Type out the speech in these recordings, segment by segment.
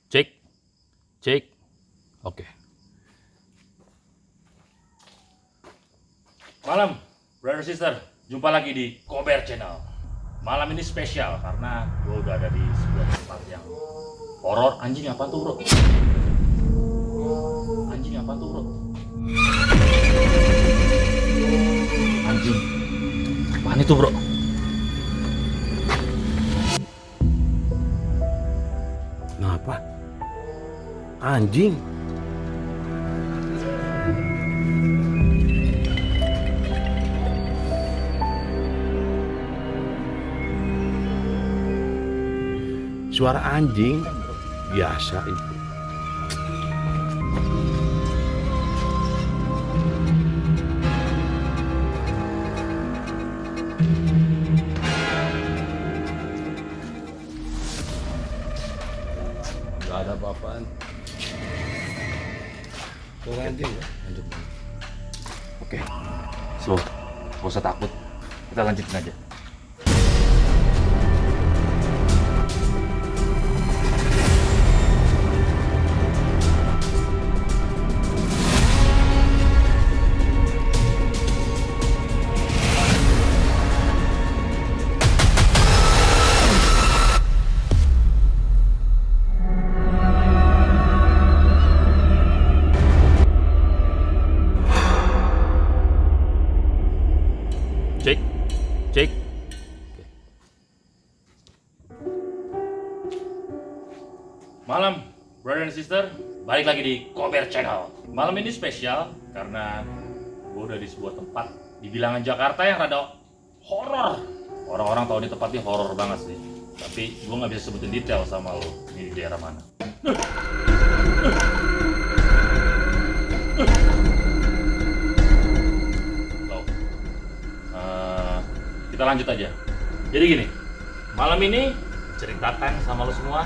Cek, cek. Oke. Malam, brother sister, jumpa lagi di Kober Channel. Malam ini spesial karena gue udah ada di sebuah tempat yang horor. Anjing apa tuh, bro? Anjing apa tuh, bro? Anjing. Apaan itu, bro? Kenapa? Anjing. Suara anjing biasa itu. Gak ada apa-apaan. Suara anjing ya. Lanjut. Oke. So, gak usah takut. Kita lanjutin aja. Cek, cek. Malam, brother and sister, balik lagi di Kober Channel. Malam ini spesial karena gue udah di sebuah tempat di bilangan Jakarta yang rada horor. Orang-orang tahu ini tempatnya horor banget sih. Tapi gue nggak bisa sebutin detail sama lo ini di daerah mana. Kita lanjut aja. Jadi gini, malam ini ceritakan sama lo semua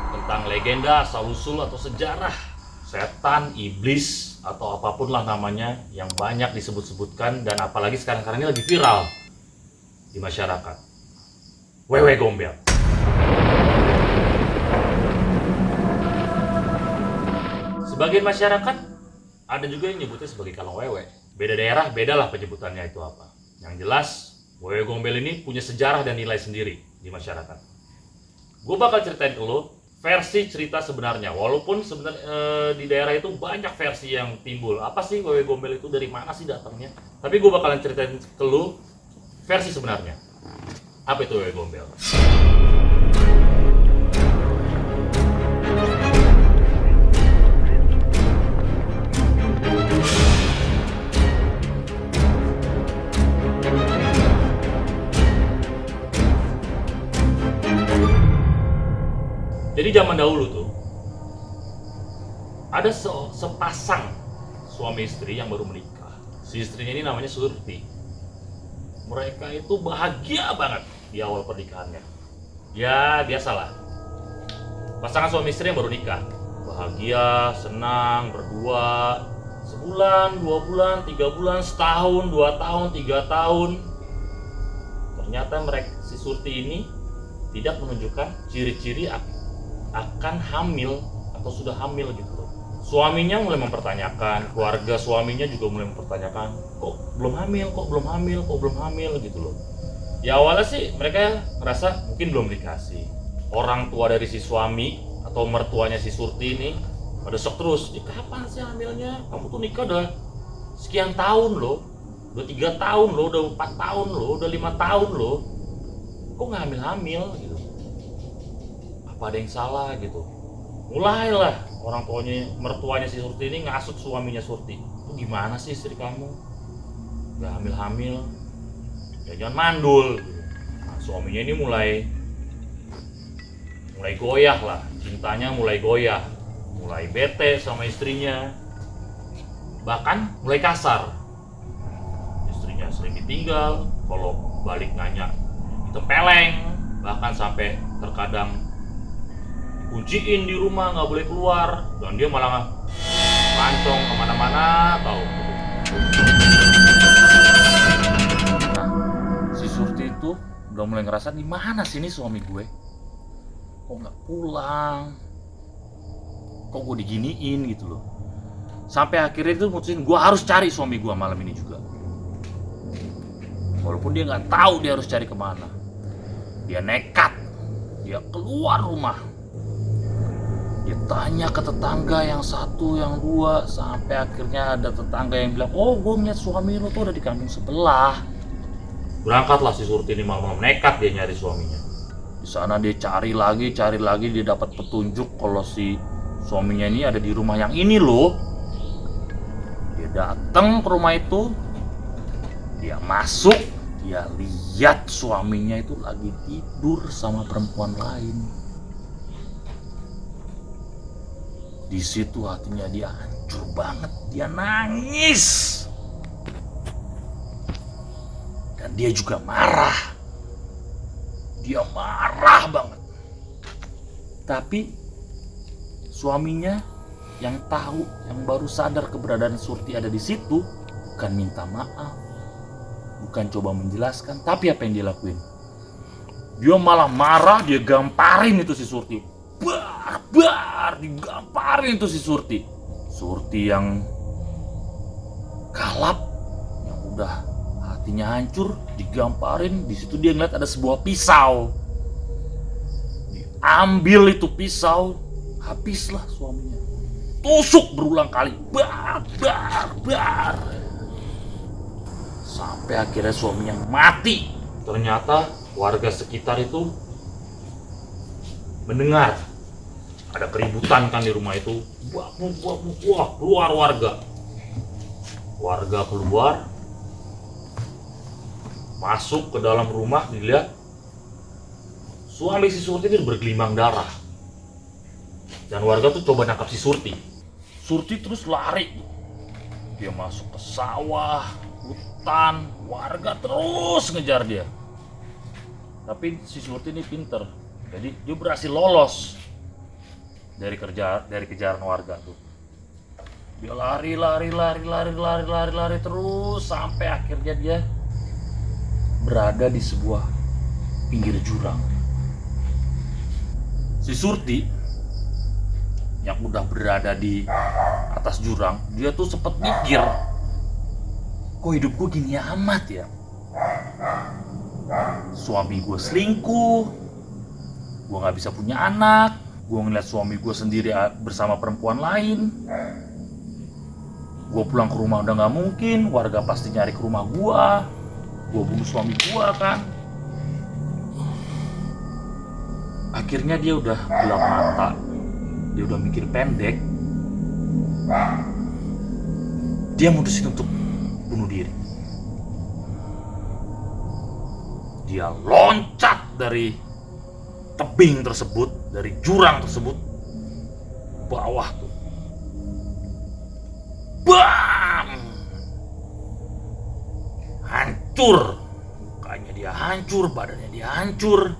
tentang legenda, asal-usul atau sejarah setan, iblis atau apapun lah namanya yang banyak disebut-sebutkan dan apalagi sekarang-sekarang ini lagi viral di masyarakat. Wewe Gombel. Sebagian masyarakat ada juga yang nyebutnya sebagai kalong wewe. Beda daerah, bedalah penyebutannya itu apa. Yang jelas, Wewe Gombel ini punya sejarah dan nilai sendiri di masyarakat. Gue bakal ceritain ke lo versi cerita sebenarnya. Walaupun sebenarnya di daerah itu banyak versi yang timbul. Apa sih Wewe Gombel itu, dari mana sih datangnya? Tapi gue bakalan ceritain ke lo versi sebenarnya. Apa itu Wewe Gombel? Jadi zaman dahulu tuh ada sepasang suami istri yang baru menikah. Si istrinya ini namanya Surti. Mereka itu bahagia banget di awal pernikahannya. Ya biasalah, pasangan suami istri yang baru nikah bahagia, senang, berdua sebulan, 2 bulan, 3 bulan, setahun, 2 tahun, 3 tahun. Ternyata mereka, si Surti ini tidak menunjukkan ciri-ciri akan hamil atau sudah hamil gitu loh. Suaminya mulai mempertanyakan, keluarga suaminya juga mulai mempertanyakan, kok belum hamil, kok belum hamil, kok belum hamil gitu loh. Ya awalnya sih mereka ngerasa mungkin belum dikasih. Orang tua dari si suami atau mertuanya si Surti ini pada shock terus. Kapan sih hamilnya? Kamu tuh nikah udah sekian tahun loh, udah 3 tahun loh, udah 4 tahun loh, udah 5 tahun loh, kok nggak hamil-hamil gitu. Apa ada yang salah gitu. Mulailah orang tuanya, mertuanya si Surti ini ngasut suaminya Surti. Itu gimana sih istri kamu gak hamil-hamil, ya jangan mandul gitu. Nah, suaminya ini mulai goyah lah, cintanya mulai goyah, mulai bete sama istrinya, bahkan mulai kasar. Istrinya sering ditinggal, kalau balik nanya ditempeleng, bahkan sampai terkadang kunciin di rumah, nggak boleh keluar, dan dia malah mancong kemana-mana tahu. Nah, si Surti itu udah mulai ngerasa, di mana sih ini suami gue, kok nggak pulang, kok gue diginiin gitu loh. Sampai akhirnya itu mutusin gue harus cari suami gue malam ini juga. Walaupun dia nggak tahu dia harus cari kemana. Dia nekat, dia keluar rumah. Dia tanya ke tetangga yang satu, yang dua, sampai akhirnya ada tetangga yang bilang, oh gue ngeliat suami lo tuh ada di kampung sebelah. Berangkatlah si Surti ini malam-malam, nekat dia nyari suaminya. Di sana dia cari lagi, dia dapat petunjuk kalau si suaminya ini ada di rumah yang ini loh. Dia datang ke rumah itu, dia masuk, dia lihat suaminya itu lagi tidur sama perempuan lain. Di situ hatinya dia hancur banget, dia nangis. Dan dia juga marah. Dia marah banget. Tapi suaminya yang tahu, yang baru sadar keberadaan Surti ada di situ, bukan minta maaf, bukan coba menjelaskan, tapi apa yang dia lakuin? Dia malah marah, dia gamparin itu si Surti. Bar, digamparin itu si Surti. Surti yang kalap, yang udah hatinya hancur, digamparin. Di situ dia ngeliat ada sebuah pisau. Diambil itu pisau, habislah suaminya. Tusuk berulang kali, bar. Sampai akhirnya suaminya mati. Ternyata warga sekitar itu mendengar ada keributan kan di rumah itu. Wah, keluar warga keluar, masuk ke dalam rumah, dilihat suami si Surti itu bergelimang darah. Dan warga tuh coba nangkap si Surti. Surti terus lari, dia masuk ke sawah, hutan, warga terus ngejar dia. Tapi si Surti ini pinter, jadi dia berhasil lolos dari kejaran warga tuh. Dia lari terus sampai akhirnya dia berada di sebuah pinggir jurang. Si Surti yang udah berada di atas jurang, dia tuh sempet mikir, kok hidup gue gini amat ya? Suami gue selingkuh, gue gak bisa punya anak, gue ngeliat suami gue sendiri bersama perempuan lain. Gue pulang ke rumah udah gak mungkin, warga pasti nyari ke rumah gue bunuh suami gue kan. Akhirnya dia udah gelap mata, dia udah mikir pendek. Dia mutusin untuk bunuh diri. Dia loncat dari tebing tersebut, dari jurang tersebut, bawah tuh. Bam! Hancur. Mukanya dia hancur, badannya dia hancur.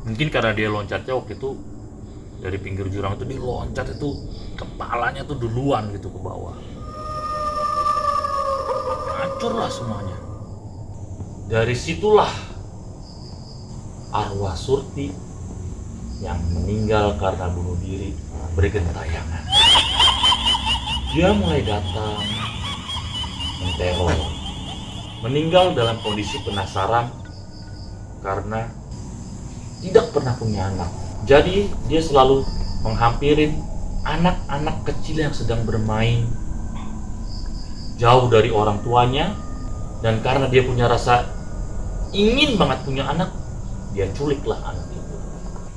Mungkin karena dia loncatnya waktu itu dari pinggir jurang itu, dia loncat itu kepalanya tuh duluan gitu ke bawah. Hancurlah semuanya. Dari situlah arwah Surti yang meninggal karena bunuh diri bergentayangan. Dia mulai datang, menteror, meninggal dalam kondisi penasaran karena tidak pernah punya anak. Jadi dia selalu menghampirin anak-anak kecil yang sedang bermain jauh dari orang tuanya, dan karena dia punya rasa ingin banget punya anak, dia culiklah anak itu.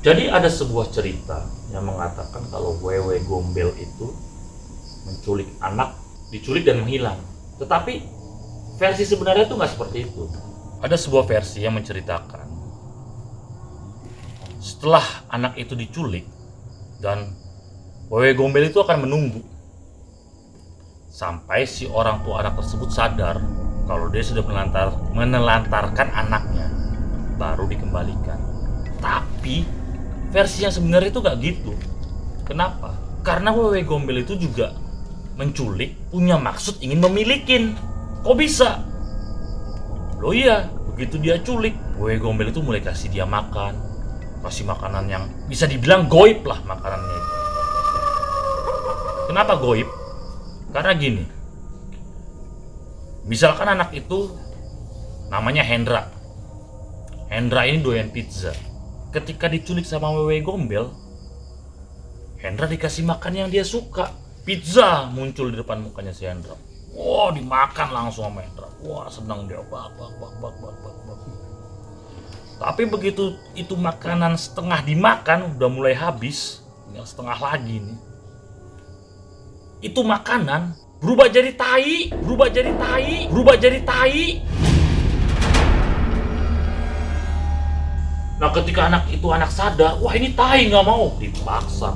Jadi ada sebuah cerita yang mengatakan kalau wewe gombel itu menculik anak, diculik dan menghilang. Tetapi versi sebenarnya itu nggak seperti itu. Ada sebuah versi yang menceritakan setelah anak itu diculik, dan wewe gombel itu akan menunggu sampai si orang tua anak tersebut sadar kalau dia sudah menelantarkan anaknya, baru dikembalikan. Tapi versi yang sebenarnya itu gak gitu. Kenapa? Karena wewe gombel itu juga menculik, punya maksud ingin memilikin. Kok bisa? Loh iya, begitu dia culik, wewe gombel itu mulai kasih dia makan, kasih makanan yang bisa dibilang goib lah makanannya itu. Kenapa goib? Karena gini, misalkan anak itu namanya Hendra. Hendra ini doyan pizza. Ketika diculik sama wewe gombel, Hendra dikasih makan yang dia suka. Pizza muncul di depan mukanya si Hendra. Wah, dimakan langsung sama Hendra. Wah, senang dia. Bak. Tapi begitu itu makanan setengah dimakan, udah mulai habis, tinggal setengah lagi nih. Itu makanan berubah jadi tai. Nah, ketika anak sadar, wah ini tai, nggak mau, dipaksa.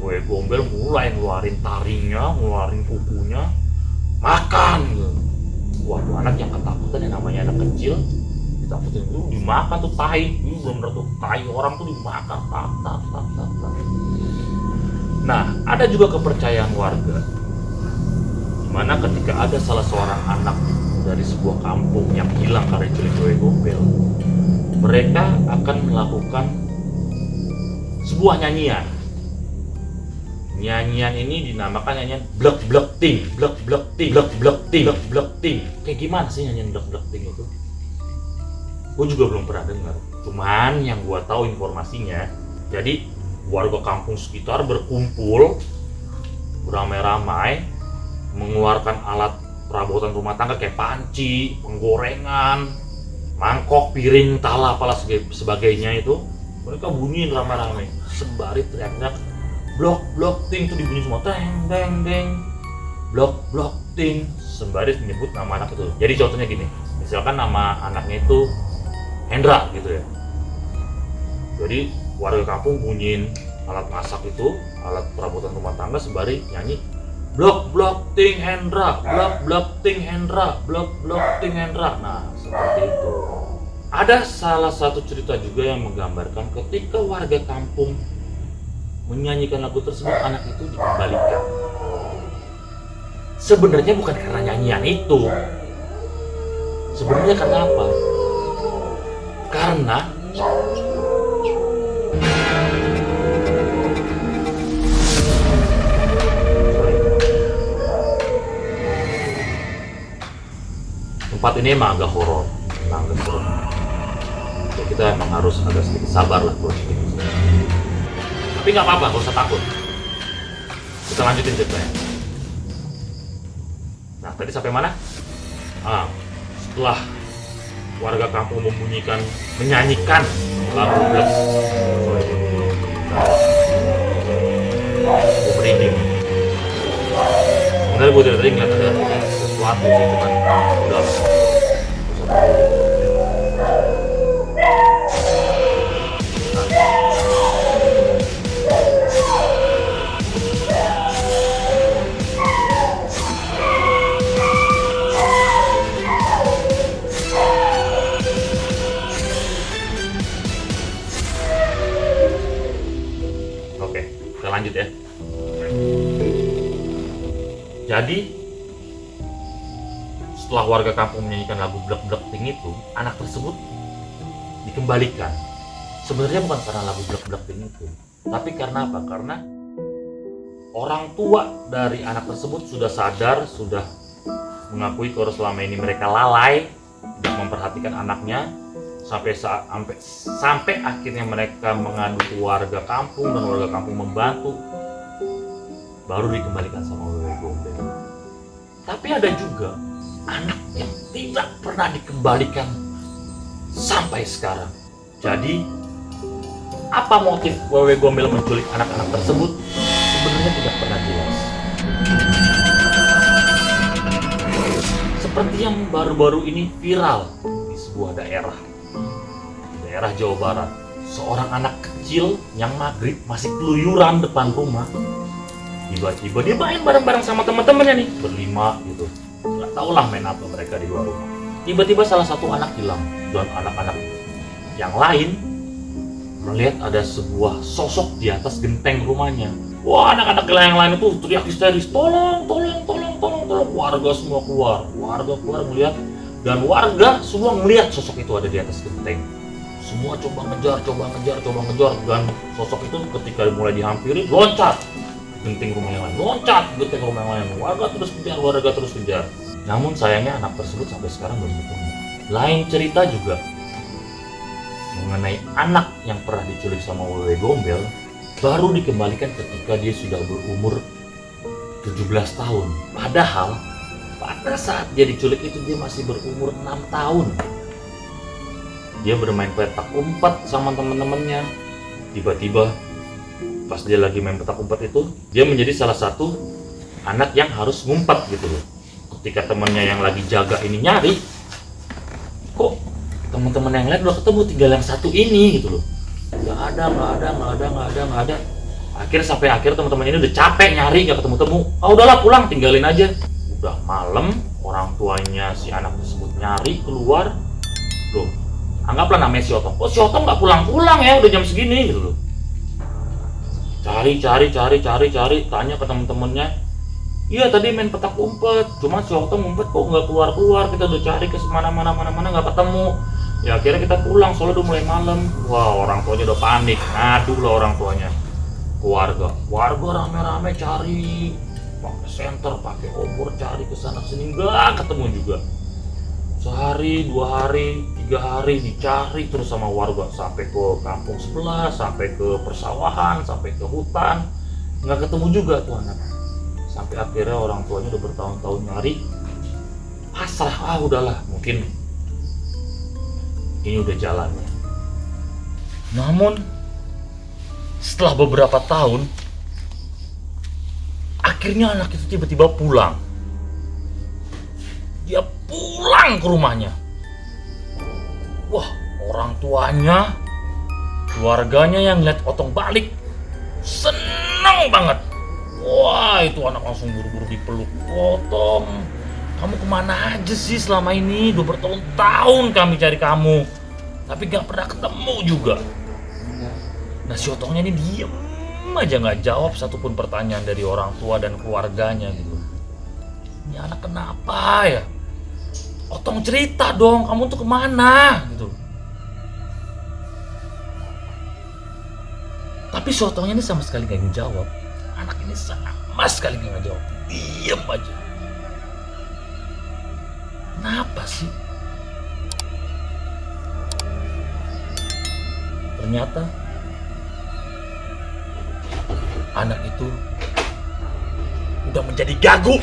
Wewe gombel mulai ngeluarin taringnya, ngeluarin kukunya, makan. Wah, tuh anak yang ketakutan, yang namanya anak kecil, ditakutin itu dimakan tuh tai. Ini belum bener tuh tai orang tuh dimakan. Tak. Nah, ada juga kepercayaan warga, dimana ketika ada salah seorang anak dari sebuah kampung yang hilang karena diculik wewe gombel, mereka akan melakukan sebuah nyanyian. Nyanyian ini dinamakan nyanyian blek ting. Kayak gimana sih nyanyian blek ting itu? Gue juga belum pernah dengar. Cuman yang gue tahu informasinya, jadi warga kampung sekitar berkumpul beramai-ramai mengeluarkan alat perabotan rumah tangga kayak panci, penggorengan, mangkok, piring, tala, apalah sebagainya itu. Mereka bunyiin ramai-ramai sembari teriak-teriak blok ting, itu dibunyi semua deng blok ting, sembari menyebut nama anak itu. Jadi contohnya gini, misalkan nama anaknya itu Hendra gitu ya. Jadi warga kampung bunyiin alat masak itu, alat perabotan rumah tangga, sembari nyanyi blok ting Hendra, blok ting Hendra. Nah, seperti itu. Ada salah satu cerita juga yang menggambarkan ketika warga kampung menyanyikan lagu tersebut, anak itu dikembalikan. Sebenarnya bukan karena nyanyian itu. Sebenarnya karena apa? Karena tempat ini emang agak horor, agak serem. Ya, kita emang harus agak sedikit sabar lah bos. Tapi nggak apa-apa, nggak usah takut. Kita lanjutin ceritanya. Nah, tadi sampai mana? Setelah warga kampung menyanyikan lagu blek, gue merinding. Sebenarnya gue dari tadi ngeliat ada sesuatu sih, cuman udah. Oke, kita lanjut ya. Jadi setelah warga kampung menyanyikan lagu blek ting itu, anak tersebut dikembalikan. Sebenarnya bukan karena lagu blek ting itu, tapi karena apa? Karena orang tua dari anak tersebut sudah sadar, sudah mengakui kalau selama ini mereka lalai tidak memperhatikan anaknya, sampai akhirnya mereka mengadu ke warga kampung dan warga kampung membantu, baru dikembalikan sama wewe gombel. Tapi ada juga anak yang tidak pernah dikembalikan sampai sekarang. Jadi apa motif wewe gombel menculik anak-anak tersebut sebenarnya tidak pernah jelas. Seperti yang baru-baru ini viral di sebuah daerah Jawa Barat, seorang anak kecil yang maghrib masih keluyuran depan rumah. Tiba-tiba dia main bareng-bareng sama teman-temannya nih, berlima gitu. Nggak tahu lah main apa mereka di luar rumah. Tiba-tiba salah satu anak hilang, dan anak-anak yang lain melihat ada sebuah sosok di atas genteng rumahnya. Wah, anak-anak yang lain itu teriak histeris, tolong. Warga semua keluar melihat, dan warga semua melihat sosok itu ada di atas genteng. Semua coba ngejar, dan sosok itu ketika mulai dihampiri loncat genting rumah yang lain, loncat genting rumah yang lain, warga terus kejar. Namun sayangnya anak tersebut sampai sekarang belum ketemu. Lain cerita juga mengenai anak yang pernah diculik sama Wewe Gombel, baru dikembalikan ketika dia sudah berumur 17 tahun. Padahal pada saat dia diculik itu dia masih berumur 6 tahun. Dia bermain petak umpet sama teman-temannya. Tiba-tiba pas dia lagi main petak umpet itu, dia menjadi salah satu anak yang harus ngumpet gitu loh. Ketika temannya yang lagi jaga ini nyari, kok teman-teman yang lain udah ketemu, tinggal yang satu ini gitu loh. Nggak ada. Sampai akhir teman-teman ini udah capek nyari, nggak ketemu-temu. Udahlah pulang, tinggalin aja. Udah malam, orang tuanya si anak tersebut nyari keluar. Loh, anggaplah namanya si Otong. Kok si Otong nggak pulang-pulang ya, udah jam segini gitu loh. Cari, tanya ke temen-temennya. Iya tadi main petak umpet, cuma si Otong ngumpet kok nggak keluar. Kita udah cari ke mana nggak ketemu. Ya akhirnya kita pulang, soalnya udah mulai malam. Wah, orang tuanya udah panik, ngadu lah orang tuanya. Warga rame-rame cari, pakai senter, pakai obor, cari ke sana sini, nggak ketemu juga. Sehari, 2 hari, 3 hari dicari terus sama warga, sampai ke kampung sebelah, sampai ke persawahan, sampai ke hutan, nggak ketemu juga tuh anak. Sampai akhirnya orang tuanya udah bertahun-tahun nyari, pasrah, udahlah, mungkin ini udah jalannya. Namun setelah beberapa tahun, akhirnya anak itu tiba-tiba pulang. Dia pulang ke rumahnya. Wah, orang tuanya, keluarganya yang lihat Otong balik, seneng banget. Wah, itu anak langsung buru-buru dipeluk. Otong, kamu kemana aja sih selama ini? Udah bertahun-tahun kami cari kamu, tapi gak pernah ketemu juga. Nah, si Otongnya ini diem aja, gak jawab satupun pertanyaan dari orang tua dan keluarganya gitu. Ini anak kenapa ya? Otong cerita dong, kamu tuh kemana gitu. Tapi si Otongnya ini sama sekali gak ngejawab. Anak ini sama sekali gak ngejawab, diem aja. Kenapa sih? Ternyata anak itu udah menjadi gagu.